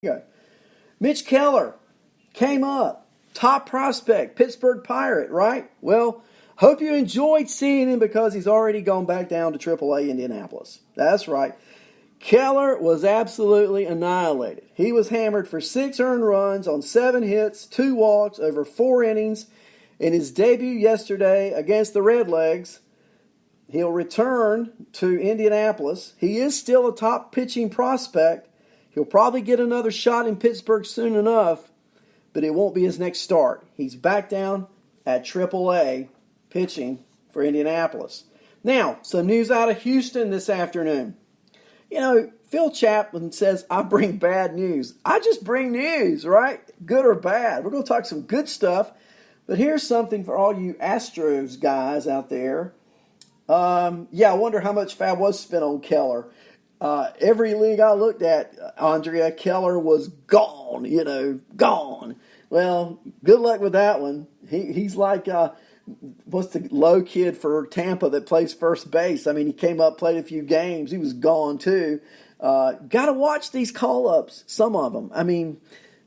go. Mitch Keller came up, top prospect, Pittsburgh Pirate, right? Well, hope you enjoyed seeing him because he's already gone back down to AAA Indianapolis. That's right. Keller was absolutely annihilated. He was hammered for 6 earned runs on 7 hits, 2 walks over 4 innings in his debut yesterday against the Redlegs. He'll return to Indianapolis. He is still a top pitching prospect. He'll probably get another shot in Pittsburgh soon enough, but it won't be his next start. He's back down at AAA pitching for Indianapolis. Now, some news out of Houston this afternoon. You know, Phil Chapman says, I bring bad news. I just bring news, right? Good or bad. We're going to talk some good stuff. But here's something for all you Astros guys out there. I wonder how much fab was spent on Keller. Every league I looked at, Andrea, Keller was gone, gone. Well, good luck with that one. He's like, what's the low kid for Tampa that plays first base? I mean, he came up, played a few games. He was gone, too. Got to watch these call-ups, some of them. I mean,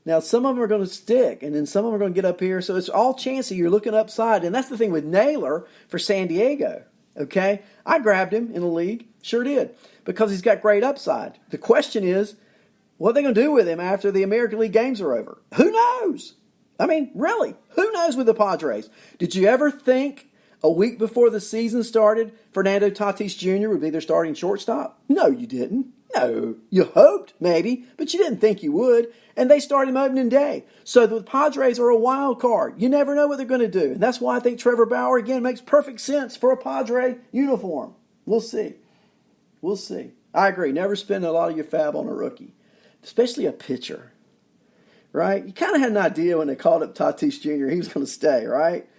now some of them are going to stick, and then some of them are going to get up here. So it's all chancy. You're looking upside. And that's the thing with Naylor for San Diego, okay? I grabbed him in the league. Sure did. Because he's got great upside. The question is, what are they going to do with him after the American League games are over? Who knows? I mean, really, who knows with the Padres? Did you ever think a week before the season started, Fernando Tatis Jr. would be their starting shortstop? No, you didn't. No, you hoped, maybe, but you didn't think you would. And they start him opening day. So the Padres are a wild card. You never know what they're going to do. And that's why I think Trevor Bauer, again, makes perfect sense for a Padre uniform. We'll see. We'll see. I agree. Never spend a lot of your fab on a rookie, especially a pitcher, right? You kind of had an idea when they called up Tatis Jr. he was going to stay, right?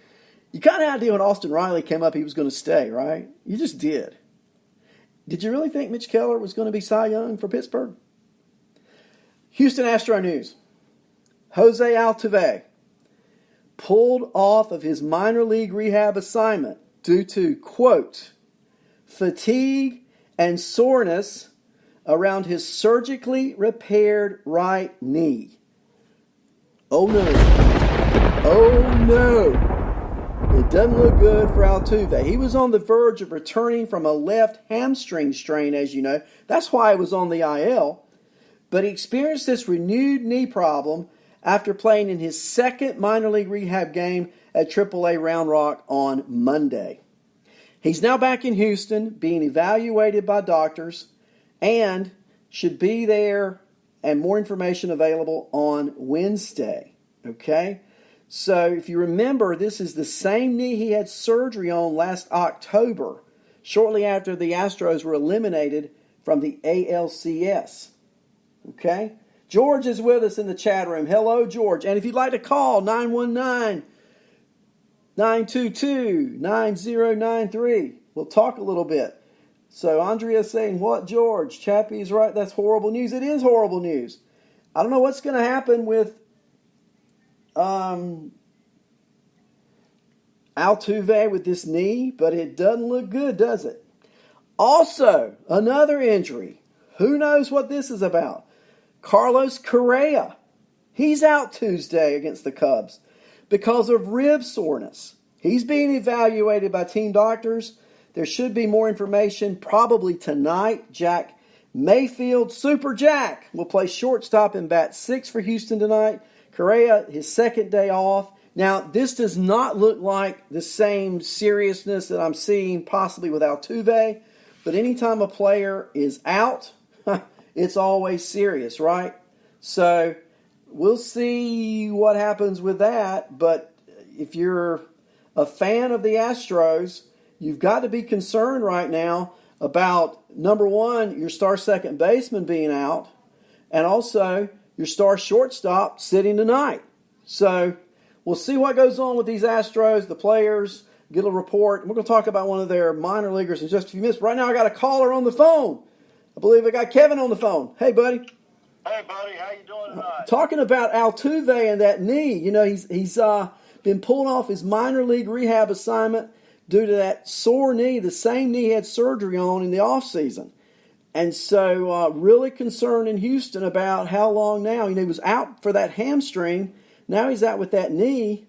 You kind of had an idea when Austin Riley came up he was going to stay, right? You just did. Did you really think Mitch Keller was going to be Cy Young for Pittsburgh? Houston Astro news. Jose Altuve pulled off of his minor league rehab assignment due to, quote, fatigue and soreness around his surgically repaired right knee. Oh no. Oh no. It doesn't look good for Altuve. He was on the verge of returning from a left hamstring strain, as you know. That's why he was on the IL. But he experienced this renewed knee problem after playing in his second minor league rehab game at AAA Round Rock on Monday. He's now back in Houston, being evaluated by doctors, and should be there, and more information available on Wednesday. Okay? So if you remember, this is the same knee he had surgery on last October, shortly after the Astros were eliminated from the ALCS. Okay? George is with us in the chat room. Hello, George. And if you'd like to call, 919-922-9093. We'll talk a little bit. So Andrea's saying, what, George? Chappie's right. That's horrible news. It is horrible news. I don't know what's going to happen with Altuve with this knee, but it doesn't look good, does it? Also, another injury. Who knows what this is about? Carlos Correa. He's out Tuesday against the Cubs because of rib soreness. He's being evaluated by team doctors. There should be more information probably tonight. Jack Mayfield, Super Jack, will play shortstop and bat 6 for Houston tonight. Correa, his second day off. Now, this does not look like the same seriousness that I'm seeing possibly with Altuve, but anytime a player is out, it's always serious, right? So we'll see what happens with that, but if you're a fan of the Astros, you've got to be concerned right now about, number one, your star second baseman being out, and also your star shortstop sitting tonight. So we'll see what goes on with these Astros, the players, get a report. And we're going to talk about one of their minor leaguers in just a few minutes. Right now I got a caller on the phone. I believe I got Kevin on the phone. Hey, buddy. Hey, buddy. How you doing tonight? Talking about Altuve and that knee. You know, he's been pulled off his minor league rehab assignment due to that sore knee, the same knee he had surgery on in the offseason. And so really concerned in Houston about how long now. He was out for that hamstring. Now he's out with that knee.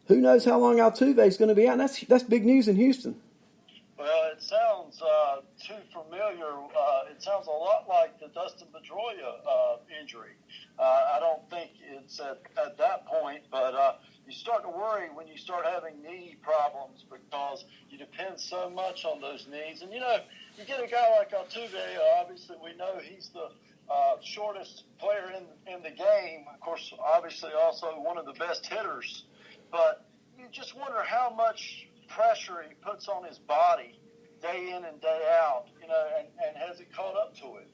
Who knows how long Altuve is going to be out? And that's big news in Houston. Well, it sounds too familiar. It sounds a lot like the Dustin Pedroia injury. I don't think it's at that point, but you start to worry when you start having knee problems because you depend so much on those knees. And, you get a guy like Altuve, obviously we know he's the shortest player in the game. Of course, obviously also one of the best hitters. But you just wonder how much pressure he puts on his body day in and day out, and has it caught up to it?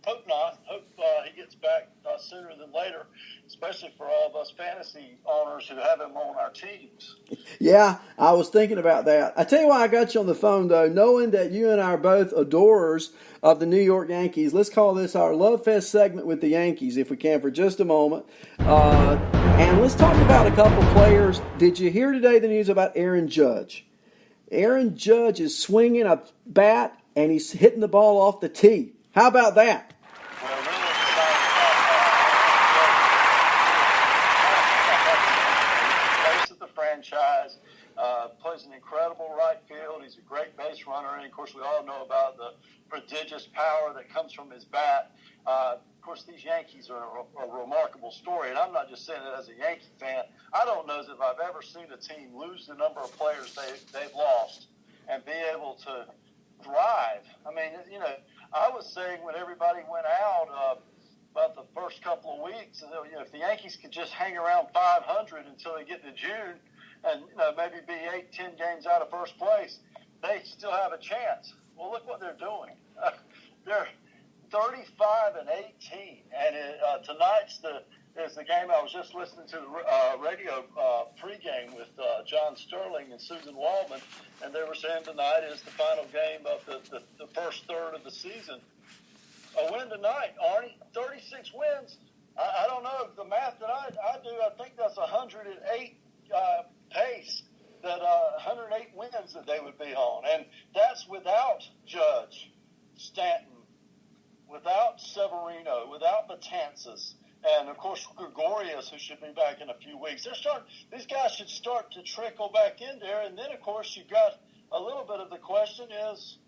Hope not. Hope he gets back sooner than later, especially for all of us fantasy owners who have him on our teams. Yeah, I was thinking about that. I tell you why I got you on the phone, though, knowing that you and I are both adorers of the New York Yankees. Let's call this our Love Fest segment with the Yankees, if we can, for just a moment. And let's talk about a couple players. Did you hear today the news about Aaron Judge? Aaron Judge is swinging a bat, and he's hitting the ball off the tee. How about that? Well, really excited about face of the franchise, plays an incredible right field. He's a great base runner, and of course, we all know about the prodigious power that comes from his bat. Of course, these Yankees are a remarkable story, and I'm not just saying it as a Yankee fan. I don't know if I've ever seen a team lose the number of players they've lost and be able to thrive. I mean, I was saying when everybody went out about the first couple of weeks, if the Yankees could just hang around 500 until they get to June and maybe be 8-10 games out of first place, they still have a chance. Well, look what they're doing. They're 35-18, and tonight's is the game. I was just listening to the radio pregame with John Sterling and Susan Waldman, and they were saying tonight is the final game of the first third of the season. A win tonight, Arnie, 36 wins. I don't know if the math that I do. I think that's 108 pace. That 108 wins that they would be on, and that's without Judge, Stanton, without Severino, without Betances, and of course Gregorius, who should be back in a few weeks. These guys should start to trickle back in there, and then of course you've got a little bit of the question is,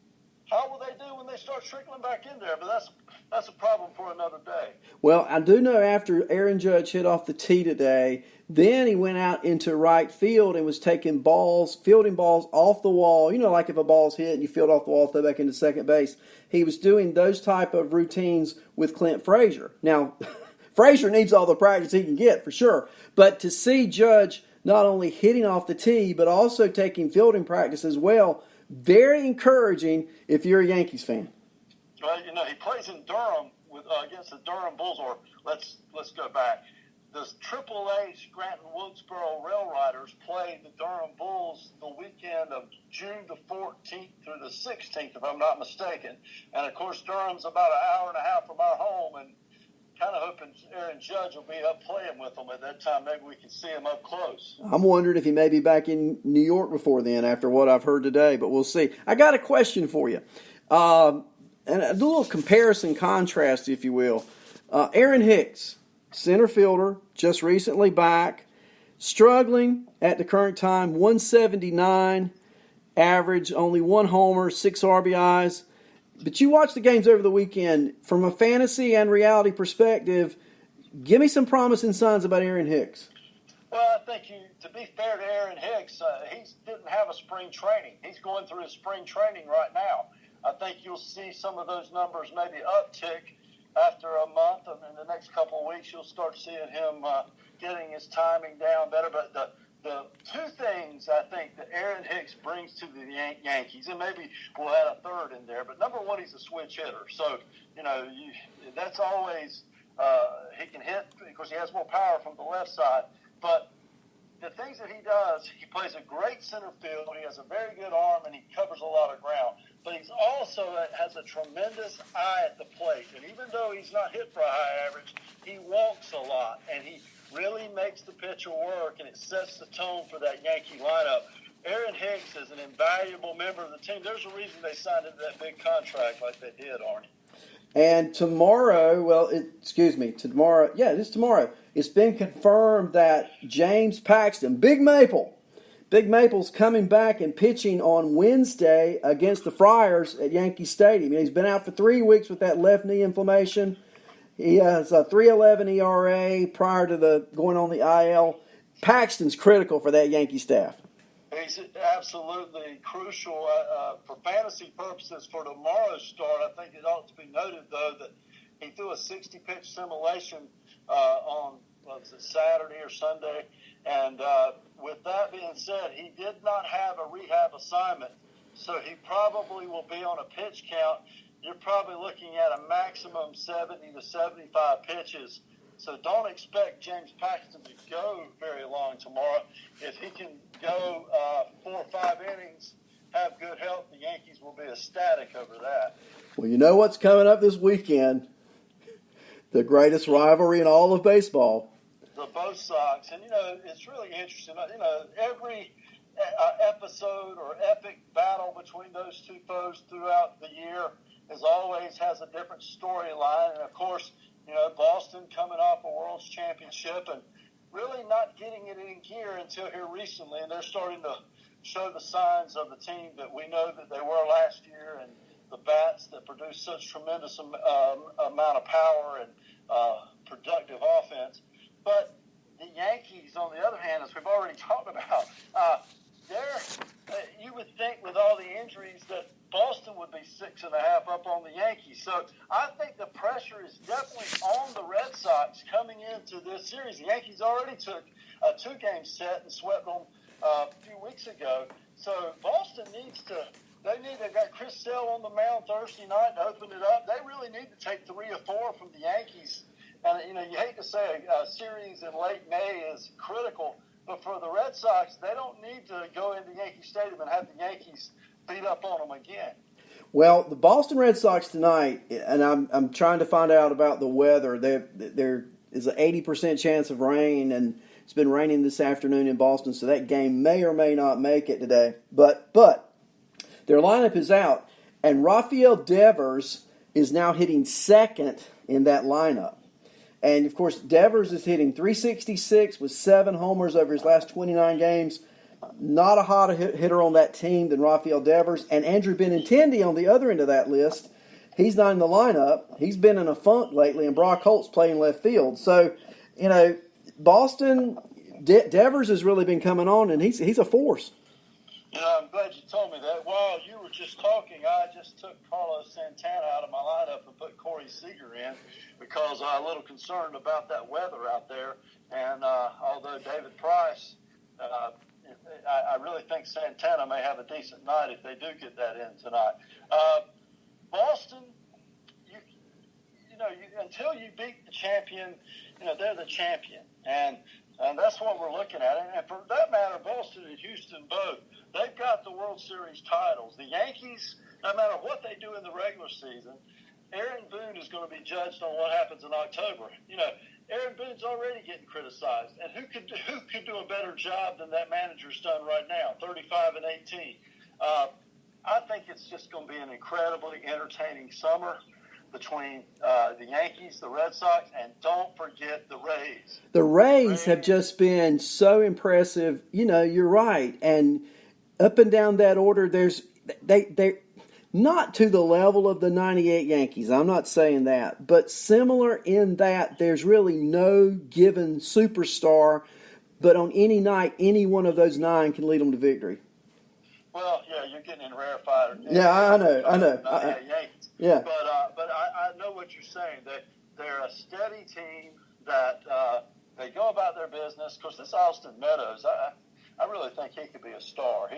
how will they do when they start trickling back in there? But that's a problem for another day. Well, I do know after Aaron Judge hit off the tee today, then he went out into right field and was taking fielding balls off the wall. Like if a ball's hit and you field off the wall, throw back into second base. He was doing those type of routines with Clint Frazier. Now, Frazier needs all the practice he can get, for sure. But to see Judge not only hitting off the tee, but also taking fielding practice as well, very encouraging if you're a Yankees fan. Well, he plays in Durham against the Durham Bulls, or let's go back. The AAA Scranton-Wilkesboro Rail Riders played the Durham Bulls the weekend of June the 14th through the 16th, if I'm not mistaken. And, of course, Durham's about an hour and a half from our home, and kind of hoping Aaron Judge will be up playing with them at that time. Maybe we can see him up close. I'm wondering if he may be back in New York before then after what I've heard today, but we'll see. I got a question for you. And a little comparison contrast, if you will. Aaron Hicks, center fielder, just recently back, struggling at the current time, 179 average, only one homer, 6 RBIs. But you watched the games over the weekend. From a fantasy and reality perspective, give me some promising signs about Aaron Hicks. Well, I think to be fair to Aaron Hicks, he didn't have a spring training. He's going through his spring training right now. I think you'll see some of those numbers maybe uptick after a month, and in the next couple of weeks you'll start seeing him getting his timing down better. But the two things I think that Aaron Hicks brings to the Yankees, and maybe we'll add a third in there, but number one, he's a switch hitter. So, that's always he can hit because he has more power from the left side. But the things that he does, he plays a great center field. He has a very good arm, and he covers a lot of ground. But he's also has a tremendous eye at the plate. And even though he's not hit for a high average, he walks a lot, and he really makes the pitcher work, and it sets the tone for that Yankee lineup. Aaron Hicks is an invaluable member of the team. There's a reason they signed into that big contract like they did, Arnie. And tomorrow, tomorrow, it is tomorrow. It's been confirmed that James Paxton, Big Maple's coming back and pitching on Wednesday against the Friars at Yankee Stadium. He's been out for 3 weeks with that left knee inflammation. He has a 3.11 ERA prior to going on the IL. Paxton's critical for that Yankee staff. He's absolutely crucial for fantasy purposes for tomorrow's start. I think it ought to be noted, though, that he threw a 60-pitch simulation on Saturday or Sunday. And with that being said, he did not have a rehab assignment, so he probably will be on a pitch count. You're probably looking at a maximum 70 to 75 pitches. So don't expect James Paxton to go very long tomorrow. If he can go 4 or 5 innings, have good health, the Yankees will be ecstatic over that. Well, you know what's coming up this weekend? The greatest rivalry in all of baseball. The Bo Sox. And, it's really interesting. Every episode or epic battle between those two foes throughout the year always has a different storyline. And, of course, Boston coming off a World's Championship and really not getting it in gear until here recently. And they're starting to show the signs of the team that we know that they were last year, and the bats that produce such tremendous amount of power and productive offense. But the Yankees, on the other hand, as we've already talked about, you would think with all the injuries that Boston would be 6.5 up on the Yankees. So I think the pressure is definitely on the Red Sox coming into this series. The Yankees already took a 2-game set and swept them a few weeks ago. So Boston they've got Chris Sale on the mound Thursday night to open it up. They really need to take 3 or 4 from the Yankees. And, you hate to say a series in late May is critical, but for the Red Sox, they don't need to go into Yankee Stadium and have the Yankees beat up on them again. Well, the Boston Red Sox tonight, and I'm trying to find out about the weather. There is an 80% chance of rain, and it's been raining this afternoon in Boston, so that game may or may not make it today. But their lineup is out, and Rafael Devers is now hitting second in that lineup. And, of course, Devers is hitting .366 with 7 homers over his last 29 games. Not a hotter hitter on that team than Rafael Devers. And Andrew Benintendi on the other end of that list, he's not in the lineup. He's been in a funk lately, and Brock Holt's playing left field. So, Boston, Devers has really been coming on, and he's a force. I'm glad you told me that. While you were just talking, I just took Carlos Santana out of my lineup and put Corey Seager in because I'm a little concerned about that weather out there. And although David Price, I really think Santana may have a decent night if they do get that in tonight. Boston, until you beat the champion, they're the champion. And that's what we're looking at. And for that matter, Boston and Houston both, they've got the World Series titles. The Yankees, no matter what they do in the regular season, Aaron Boone is going to be judged on what happens in October. Aaron Boone's already getting criticized. And who could do a better job than that manager's done right now, 35-18. I think it's just going to be an incredibly entertaining summer between the Yankees, the Red Sox, and don't forget the Rays. The Rays have just been so impressive. You're right. And up and down that order, they're not to the level of the 98 Yankees. I'm not saying that. But similar in that there's really no given superstar, but on any night, any one of those 9 can lead them to victory. Well, yeah, you're getting in rarefied. Yeah, I know. Yankees. Yeah. But I know what you're saying. They're a steady team that they go about their business. Of course, this Austin Meadows, I really think he could be a star.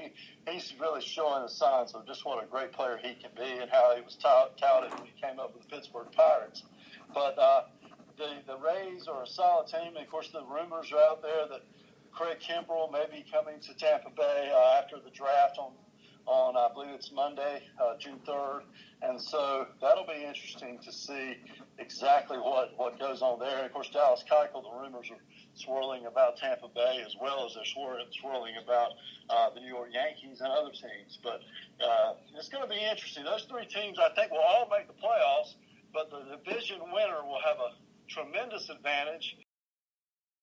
He's really showing the signs of just what a great player he can be and how he was touted when he came up with the Pittsburgh Pirates. But the Rays are a solid team. And, of course, the rumors are out there that Craig Kimbrell may be coming to Tampa Bay after the draft on I believe it's Monday, June 3rd. And so that'll be interesting to see exactly what goes on there. And of course, Dallas Keuchel, the rumors are swirling about Tampa Bay as well as they're swirling about the New York Yankees and other teams. But it's going to be interesting. Those three teams, I think, will all make the playoffs, but the division winner will have a tremendous advantage